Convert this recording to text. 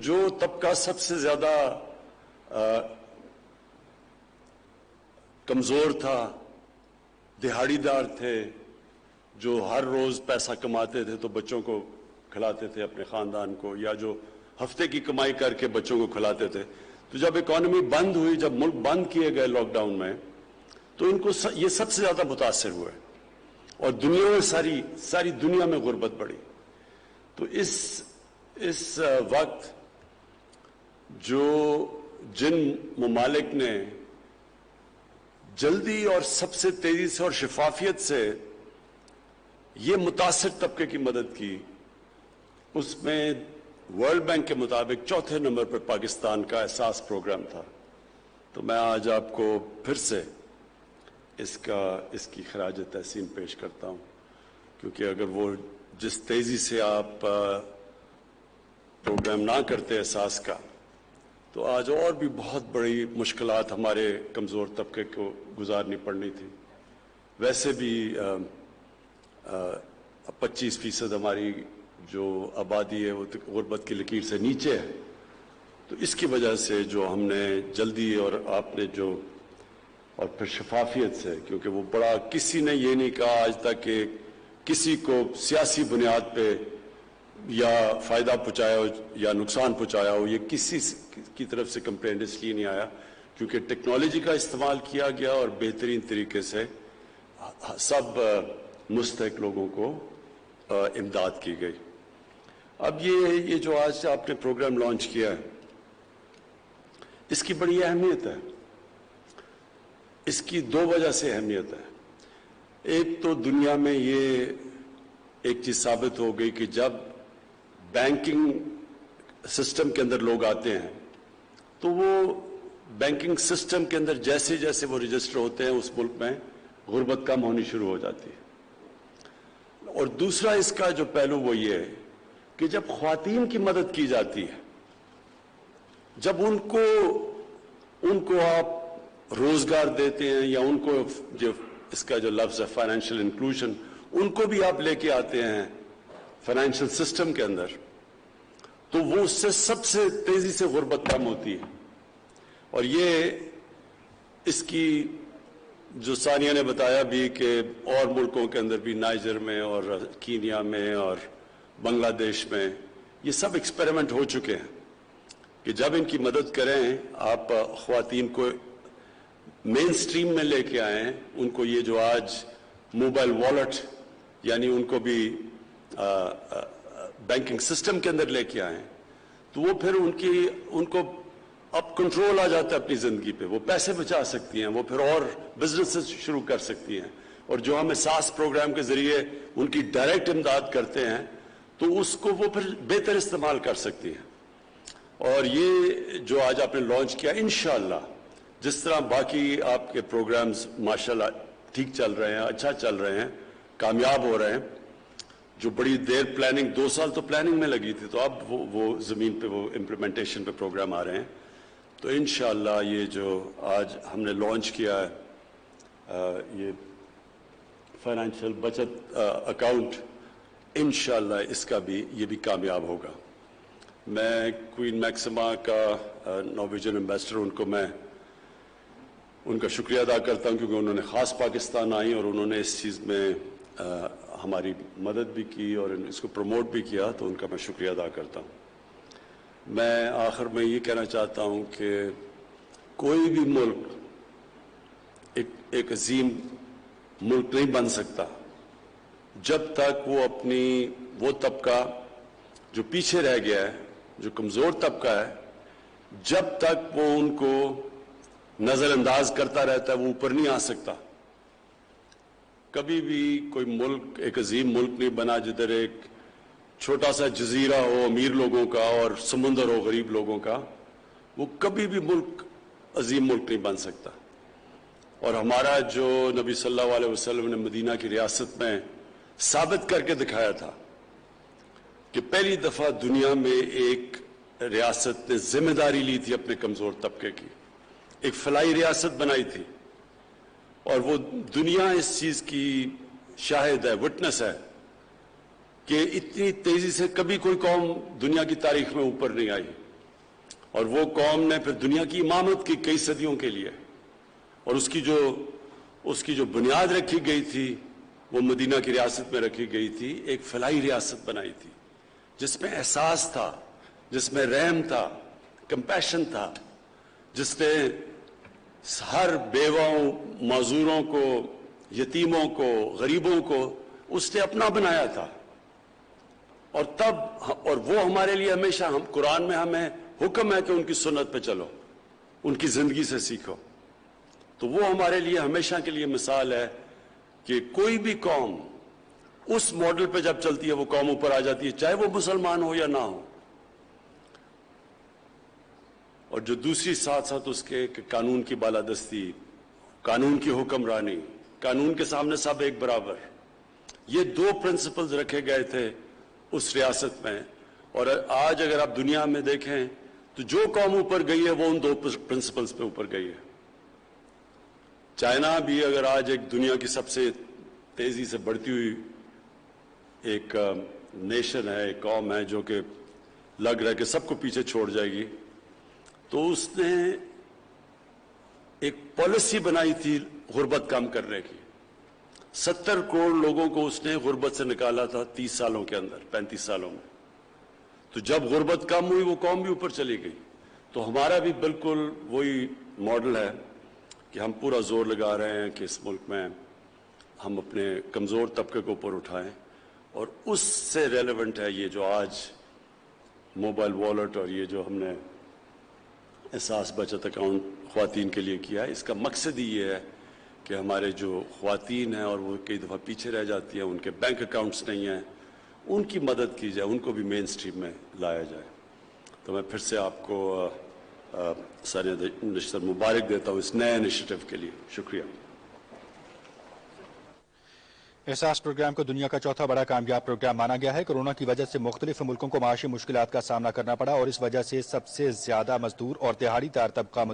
جو طبقہ سب سے زیادہ کمزور تھا، دہاڑی دار تھے، جو ہر روز پیسہ کماتے تھے تو بچوں کو کھلاتے تھے اپنے خاندان کو، یا جو ہفتے کی کمائی کر کے بچوں کو کھلاتے تھے، تو جب اکانومی بند ہوئی، جب ملک بند کیے گئے لاک ڈاؤن میں، تو ان کو یہ سب سے زیادہ متاثر ہوئے، اور دنیا میں ساری دنیا میں غربت بڑھی۔ تو اس وقت جن ممالک نے جلدی اور سب سے تیزی سے اور شفافیت سے یہ متاثر طبقے کی مدد کی، اس میں ورلڈ بینک کے مطابق چوتھے نمبر پر پاکستان کا احساس پروگرام تھا۔ تو میں آج آپ کو پھر سے اس کی خراج تحسین پیش کرتا ہوں، کیونکہ اگر وہ جس تیزی سے آپ پروگرام نہ کرتے احساس کا، تو آج اور بھی بہت بڑی مشکلات ہمارے کمزور طبقے کو گزارنی پڑنی تھی۔ ویسے بھی 25% ہماری جو آبادی ہے وہ غربت کی لکیر سے نیچے ہے، تو اس کی وجہ سے جو ہم نے جلدی اور آپ نے اور پھر شفافیت سے، کیونکہ وہ بڑا، کسی نے یہ نہیں کہا آج تک کہ کسی کو سیاسی بنیاد پہ یا فائدہ پہنچایا ہو یا نقصان پہنچایا ہو، یہ کسی کی طرف سے کمپلینٹ اس لیے نہیں آیا کیونکہ ٹیکنالوجی کا استعمال کیا گیا اور بہترین طریقے سے سب مستحق لوگوں کو امداد کی گئی۔ اب یہ جو آج آپ نے پروگرام لانچ کیا ہے، اس کی بڑی اہمیت ہے۔ اس کی دو وجہ سے اہمیت ہے۔ ایک تو دنیا میں یہ ایک چیز ثابت ہو گئی کہ جب بینکنگ سسٹم کے اندر لوگ آتے ہیں تو وہ بینکنگ سسٹم کے اندر جیسے جیسے وہ رجسٹر ہوتے ہیں اس ملک میں غربت کم ہونی شروع ہو جاتی ہے۔ اور دوسرا اس کا جو پہلو وہ یہ ہے کہ جب خواتین کی مدد کی جاتی ہے، جب ان کو آپ روزگار دیتے ہیں یا ان کو جو اس کا جو لفظ ہے فائنینشیل انکلوژن، ان کو بھی آپ لے کے آتے ہیں فائنینشیل سسٹم کے اندر، تو وہ اس سے سب سے تیزی سے غربت کم ہوتی ہے۔ اور یہ اس کی جو ثانیہ نے بتایا بھی کہ اور ملکوں کے اندر بھی، نائجر میں اور کینیا میں اور بنگلہ دیش میں، یہ سب ایکسپیریمنٹ ہو چکے ہیں کہ جب ان کی مدد کریں آپ خواتین کو مین سٹریم میں لے کے آئیں، ان کو یہ جو آج موبائل والیٹ، یعنی ان کو بھی بینکنگ سسٹم کے اندر لے کے آئیں، تو وہ پھر ان کو اب کنٹرول آ جاتا ہے اپنی زندگی پہ، وہ پیسے بچا سکتی ہیں، وہ پھر اور بزنس شروع کر سکتی ہیں، اور جو ہم احساس پروگرام کے ذریعے ان کی ڈائریکٹ امداد کرتے ہیں تو اس کو وہ پھر بہتر استعمال کر سکتی ہیں۔ اور یہ جو آج آپ نے لانچ کیا، انشاءاللہ جس طرح باقی آپ کے پروگرامز ماشاءاللہ ٹھیک چل رہے ہیں، اچھا چل رہے ہیں، کامیاب ہو رہے ہیں، جو بڑی دیر پلاننگ 2 سال تو پلاننگ میں لگی تھی، تو اب وہ زمین پہ وہ امپلیمنٹیشن پہ پروگرام آ رہے ہیں، تو انشاءاللہ یہ جو آج ہم نے لانچ کیا ہے یہ فائنینشیل بچت اکاؤنٹ، انشاءاللہ اس کا بھی یہ بھی کامیاب ہوگا۔ میں کوئین میکسیما کا نارویجن ایمبیسڈر، ان کا شکریہ ادا کرتا ہوں کیونکہ انہوں نے خاص پاکستان آئی اور انہوں نے اس چیز میں ہماری مدد بھی کی اور اس کو پروموٹ بھی کیا، تو ان کا میں شکریہ ادا کرتا ہوں۔ میں آخر میں یہ کہنا چاہتا ہوں کہ کوئی بھی ملک ایک عظیم ملک نہیں بن سکتا جب تک وہ طبقہ جو پیچھے رہ گیا ہے، جو کمزور طبقہ ہے، جب تک وہ ان کو نظر انداز کرتا رہتا ہے، وہ اوپر نہیں آ سکتا۔ کبھی بھی کوئی ملک ایک عظیم ملک نہیں بنا جدھر ایک چھوٹا سا جزیرہ ہو امیر لوگوں کا اور سمندر ہو غریب لوگوں کا، وہ کبھی بھی عظیم ملک نہیں بن سکتا۔ اور ہمارا جو نبی صلی اللہ علیہ وسلم نے مدینہ کی ریاست میں ثابت کر کے دکھایا تھا کہ پہلی دفعہ دنیا میں ایک ریاست نے ذمہ داری لی تھی اپنے کمزور طبقے کی، ایک فلاحی ریاست بنائی تھی، اور وہ دنیا اس چیز کی شاہد ہے، وٹنس ہے کہ اتنی تیزی سے کبھی کوئی قوم دنیا کی تاریخ میں اوپر نہیں آئی۔ اور وہ قوم نے پھر دنیا کی امامت کی کئی صدیوں کے لیے، اور اس کی جو بنیاد رکھی گئی تھی وہ مدینہ کی ریاست میں رکھی گئی تھی، ایک فلاحی ریاست بنائی تھی جس میں احساس تھا، جس میں رحم تھا، کمپیشن تھا، جس نے ہر بیواؤں، معذوروں کو، یتیموں کو، غریبوں کو اس نے اپنا بنایا تھا۔ اور وہ ہمارے لیے ہمیشہ، قرآن میں ہمیں حکم ہے کہ ان کی سنت پہ چلو، ان کی زندگی سے سیکھو، تو وہ ہمارے لیے ہمیشہ کے لیے مثال ہے کہ کوئی بھی قوم اس ماڈل پہ جب چلتی ہے وہ قوم اوپر آ جاتی ہے، چاہے وہ مسلمان ہو یا نہ ہو۔ اور جو دوسری ساتھ اس کے کہ قانون کی بالادستی، قانون کی حکمرانی، قانون کے سامنے سب ایک برابر، یہ دو پرنسپلز رکھے گئے تھے اس ریاست میں۔ اور آج اگر آپ دنیا میں دیکھیں تو جو قوم اوپر گئی ہے وہ ان دو پرنسپلز پہ اوپر گئی ہے۔ چائنا بھی اگر آج ایک دنیا کی سب سے تیزی سے بڑھتی ہوئی ایک نیشن ہے، ایک قوم ہے جو کہ لگ رہا ہے کہ سب کو پیچھے چھوڑ جائے گی، تو اس نے ایک پالیسی بنائی تھی غربت کم کرنے کی۔ 70 کروڑ لوگوں کو اس نے غربت سے نکالا تھا 30 سالوں کے اندر، 35 سالوں میں۔ تو جب غربت کم ہوئی وہ قوم بھی اوپر چلی گئی۔ تو ہمارا بھی بالکل وہی ماڈل ہے کہ ہم پورا زور لگا رہے ہیں کہ اس ملک میں ہم اپنے کمزور طبقے کو اوپر اٹھائیں، اور اس سے ریلیونٹ ہے یہ جو آج موبائل والیٹ اور یہ جو ہم نے احساس بچت اکاؤنٹ خواتین کے لیے کیا ہے۔ اس کا مقصد ہی یہ ہے کہ ہمارے جو خواتین ہیں اور وہ کئی دفعہ پیچھے رہ جاتی ہیں، ان کے بینک اکاؤنٹس نہیں ہیں، ان کی مدد کی جائے، ان کو بھی مین سٹریم میں لایا جائے۔ تو میں پھر سے آپ کو سارے نشتر مبارک دیتا ہوں اس نئے انیشیٹو کے لیے۔ شکریہ۔ احساس پروگرام کو دنیا کا چوتھا بڑا کامیاب پروگرام مانا گیا ہے۔ کورونا کی وجہ سے مختلف ملکوں کو معاشی مشکلات کا سامنا کرنا پڑا اور اس وجہ سے سب سے زیادہ مزدور اور دہاڑی دار طبقہ